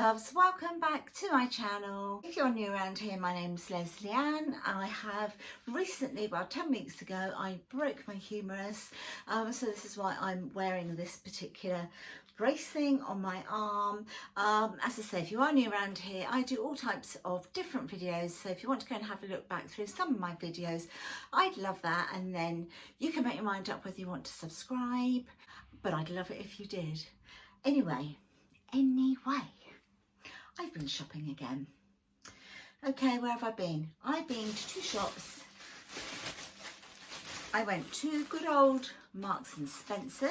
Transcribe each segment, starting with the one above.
loves, welcome back to my channel. If you're new around here, my name's Lesleyanne. I have recently, about 10 weeks ago, I broke my humerus, so this is why I'm wearing this particular bracing on my arm. As I say, if you are new around here, I do all types of different videos, so if you want to go and have a look back through some of my videos, I'd love that, and then you can make your mind up whether you want to subscribe, but I'd love it if you did. Anyway, I've been shopping again. Okay, where have I been? I've been to two shops. I went to good old Marks and Spencer's,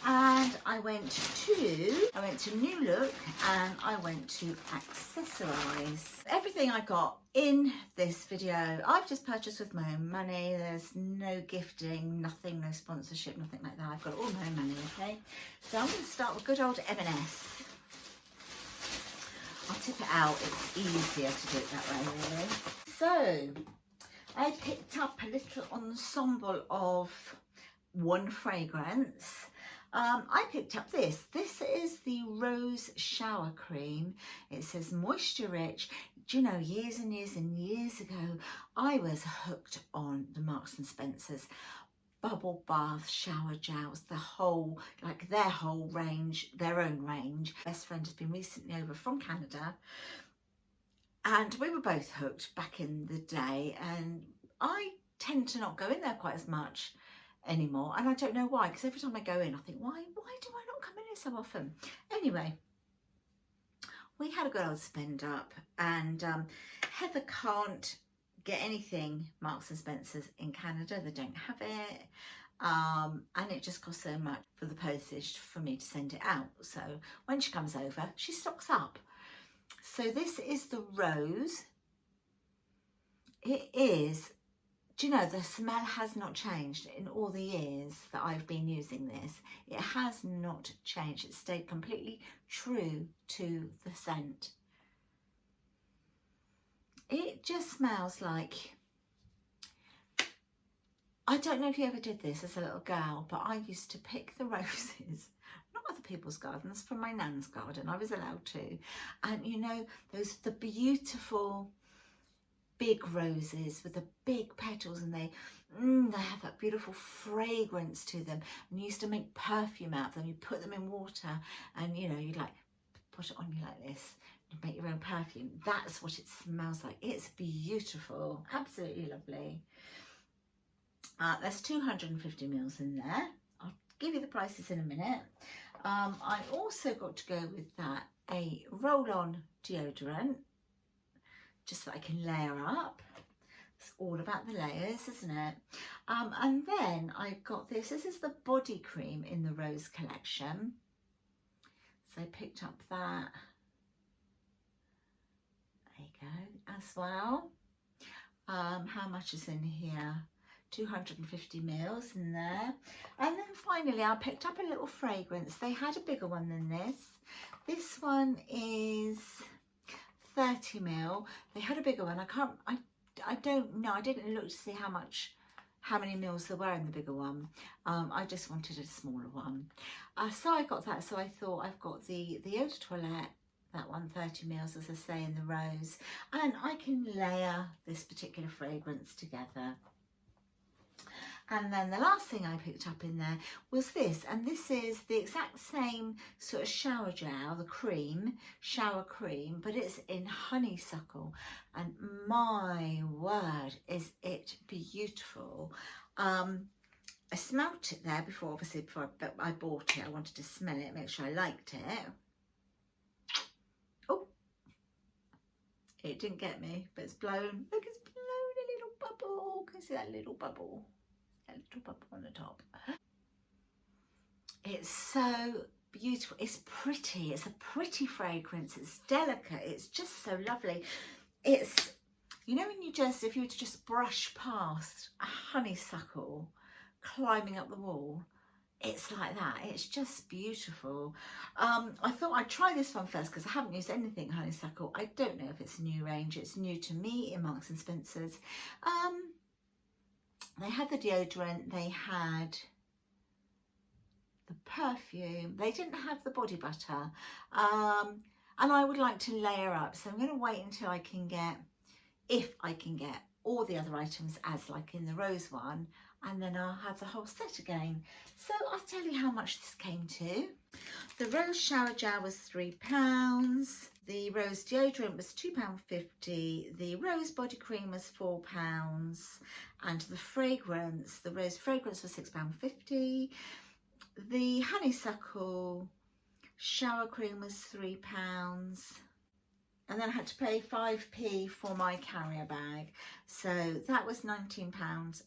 and I went to New Look, and I went to Accessorise. Everything I got in this video, I've just purchased with my own money. There's no gifting, nothing, no sponsorship, nothing like that. I've got all my own money, okay? So I'm going to start with good old M&S. I'll tip it out, it's easier to do it that way, really. So, I picked up a little ensemble of one fragrance. I picked up this. This is the Rose Shower Cream. It says moisture rich. Do you know, years and years and years ago, I was hooked on the Marks and Spencer's bubble bath shower gels, the whole, like their whole range, their own range. Best friend has been recently over from Canada, and we were both hooked back in the day, and I tend to not go in there quite as much anymore, and I don't know why, because every time I go in I think, why do I not come in here so often? Anyway, we had a good old spend up, and Heather can't get anything Marks and Spencer's in Canada. They don't have it, and it just costs so much for the postage for me to send it out. So when she comes over, she stocks up. So this is the Rose. It is, do you know, the smell has not changed in all the years that I've been using this. It has not changed. It stayed completely true to the scent. It just smells like, I don't know if you ever did this as a little girl, but I used to pick the roses, not other people's gardens, from my nan's garden. I was allowed to. And you know, the beautiful big roses with the big petals, and they have that beautiful fragrance to them. And you used to make perfume out of them. You put them in water, and you know, you'd like put it on you like this. You make your own perfume. That's what it smells like. It's beautiful, absolutely lovely. There's 250 mils in there. I'll give you the prices in a minute. I also got to go with that a roll-on deodorant, just so I can layer up. It's all about the layers, isn't it? And then I got this. This is the body cream in the Rose collection. So I picked up that. There you go, as well. How much is in here? 250 mils in there. And then finally I picked up a little fragrance. They had a bigger one than this. This one is 30 mil. They had a bigger one. I don't know. I didn't look to see how many mils there were in the bigger one. I just wanted a smaller one. So I got that. So I thought, I've got the Eau de Toilette, that one, 30 mils, as I say, in the Rose, and I can layer this particular fragrance together. And then the last thing I picked up in there was this, and this is the exact same sort of shower gel, the cream, shower cream, but it's in honeysuckle, and my word, is it beautiful. I smelt it there before, obviously, before I bought it. I wanted to smell it, make sure I liked it. Oh, it didn't get me, but it's blown. Look, it's blown a little bubble. Can you see that little bubble? A little bubble on the top. It's so beautiful. It's pretty. It's a pretty fragrance. It's delicate. It's just so lovely. It's, you know, when you just, if you were to just brush past a honeysuckle climbing up the wall, it's like that. It's just beautiful. I thought I'd try this one first because I haven't used anything honeysuckle. I don't know if it's a new range. It's new to me in Marks and Spencer's. They had the deodorant, they had the perfume, they didn't have the body butter. and I would like to layer up. So I'm going to wait until I can get, if I can get all the other items as like in the rose one, and then I'll have the whole set again. So I'll tell you how much this came to. The rose shower gel was £3. The rose deodorant was £2.50. The rose body cream was £4. And the fragrance, the rose fragrance was £6.50. The honeysuckle shower cream was £3. And then I had to pay 5p for my carrier bag. So that was £19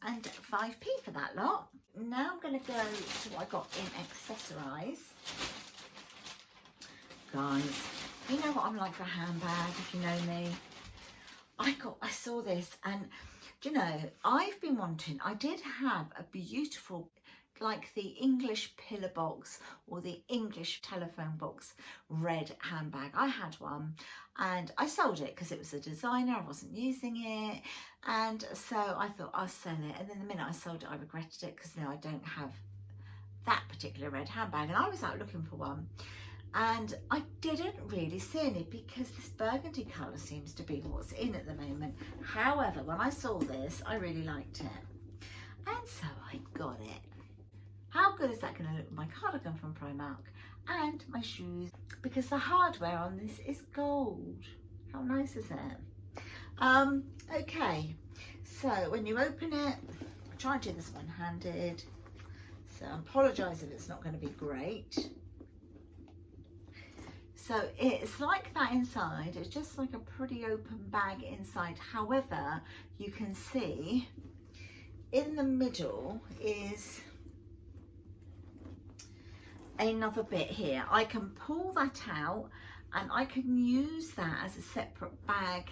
and 5p for that lot. Now I'm going to go to what I got in Accessorise. Guys, you know what I'm like for a handbag, if you know me. I saw this, and do you know, I've been wanting, I did have a beautiful, like the English pillar box or the English telephone box red handbag. I had one and I sold it because it was a designer, I wasn't using it, and so I thought I'll sell it. And then the minute I sold it I regretted it, because now I don't have that particular red handbag, and I was out looking for one and I didn't really see any, because this burgundy colour seems to be what's in at the moment. However, when I saw this I really liked it, and so I got it. How good is that going to look with my cardigan from Primark and my shoes? Because the hardware on this is gold. How nice is it? Okay, so when you open it, I'll try and do this one-handed. So I apologise if it's not going to be great. So it's like that inside. It's just like a pretty open bag inside. However, you can see in the middle is another bit here. I can pull that out and I can use that as a separate bag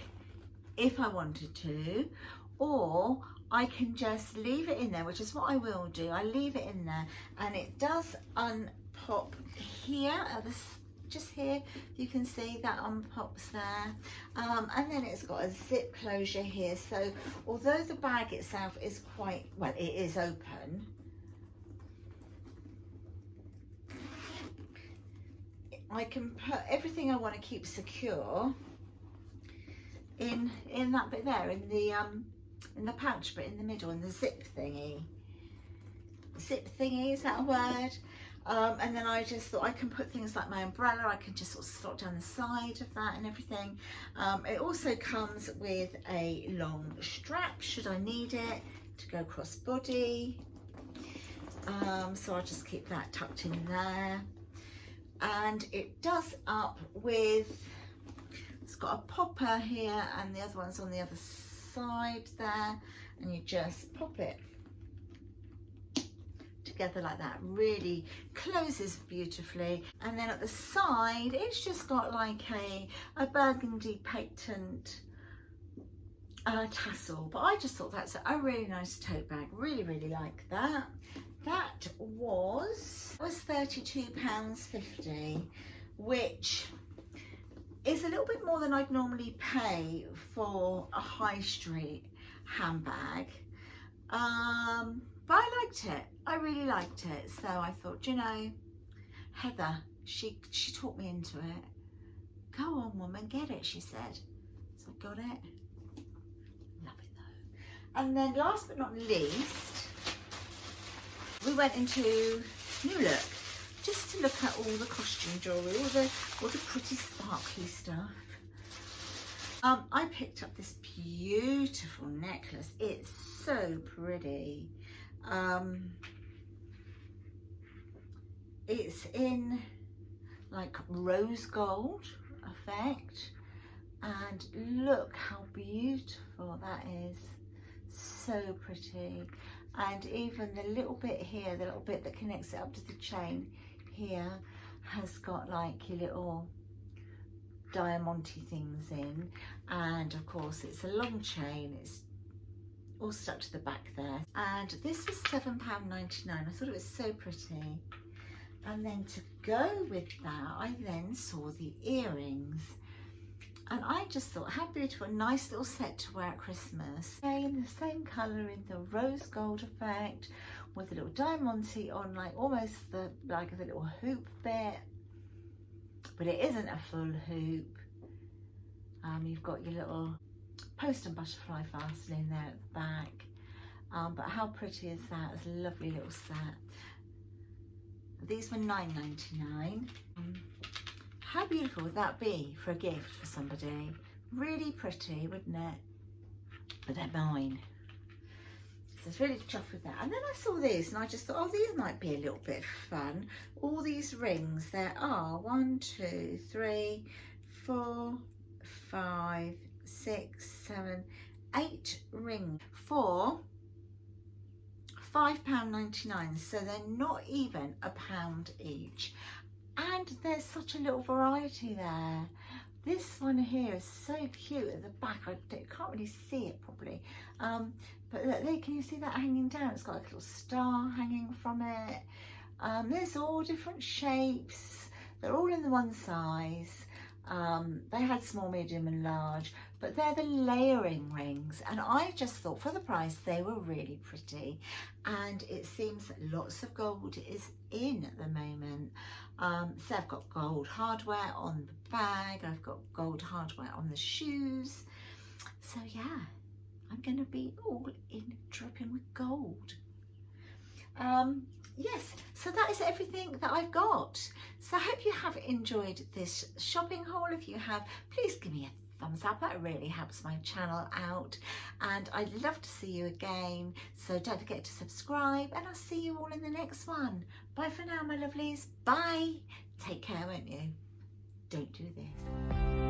if I wanted to, or I can just leave it in there, which is what I will do. I leave it in there and it does unpop here at the just here, you can see that unpops there, and then it's got a zip closure here. So although the bag itself is quite, well, it is open, I can put everything I want to keep secure in that bit there, in the pouch bit in the middle, in the zip thingy. Zip thingy, is that a word? And then I just thought I can put things like my umbrella, I can just sort of slot down the side of that and everything. It also comes with a long strap should I need it to go cross body. So I'll just keep that tucked in there. And it does up with, it's got a popper here and the other one's on the other side there, and you just pop it together like that. Really closes beautifully. And then at the side it's just got like a burgundy patent tassel, but I just thought that's a really nice tote bag. Really like that. That was £32.50, which is a little bit more than I'd normally pay for a high street handbag. But I liked it. I really liked it. So I thought, you know, Heather, she talked me into it. Go on, woman, get it, she said. So I got it. Love it though. And then last but not least, we went into New Look just to look at all the costume jewellery, all the pretty sparkly stuff. I picked up this beautiful necklace. It's so pretty. It's in like rose gold effect, and look how beautiful that is. So pretty. And even the little bit here, the little bit that connects it up to the chain here, has got like your little diamanty things in. And of course it's a long chain, it's all stuck to the back there. And this was £7.99. I thought it was so pretty. And then to go with that, I then saw the earrings. And I just thought, how beautiful, a nice little set to wear at Christmas. In the same colour, in the rose gold effect, with a little diamante on, like almost the little hoop bit. but it isn't a full hoop. You've got your little post and butterfly fastening there at the back. But how pretty is that? It's a lovely little set. These were $9.99. How beautiful would that be for a gift for somebody? Really pretty, wouldn't it? But they're mine. So I was really chuffed with that. And then I saw these and I just thought, oh, these might be a little bit fun. All these rings, there are 1, 2, 3, 4, 5, 6, 7, 8 rings for £5.99. So they're not even £1 each. And there's such a little variety there. This one here is so cute at the back. I can't really see it properly. But there, can you see that hanging down? It's got like a little star hanging from it. There's all different shapes. They're all in the one size. They had small, medium and large, but they're the layering rings. And I just thought for the price, they were really pretty. And it seems that lots of gold is in at the moment. So I've got gold hardware on the bag. I've got gold hardware on the shoes. So yeah, I'm going to be all in dripping with gold. Yes, so that is everything that I've got. So I hope you have enjoyed this shopping haul. If you have, please give me a thumbs up. That really helps my channel out. And I'd love to see you again. So don't forget to subscribe and I'll see you all in the next one. Bye for now, my lovelies. Bye. Take care, won't you? Don't do this.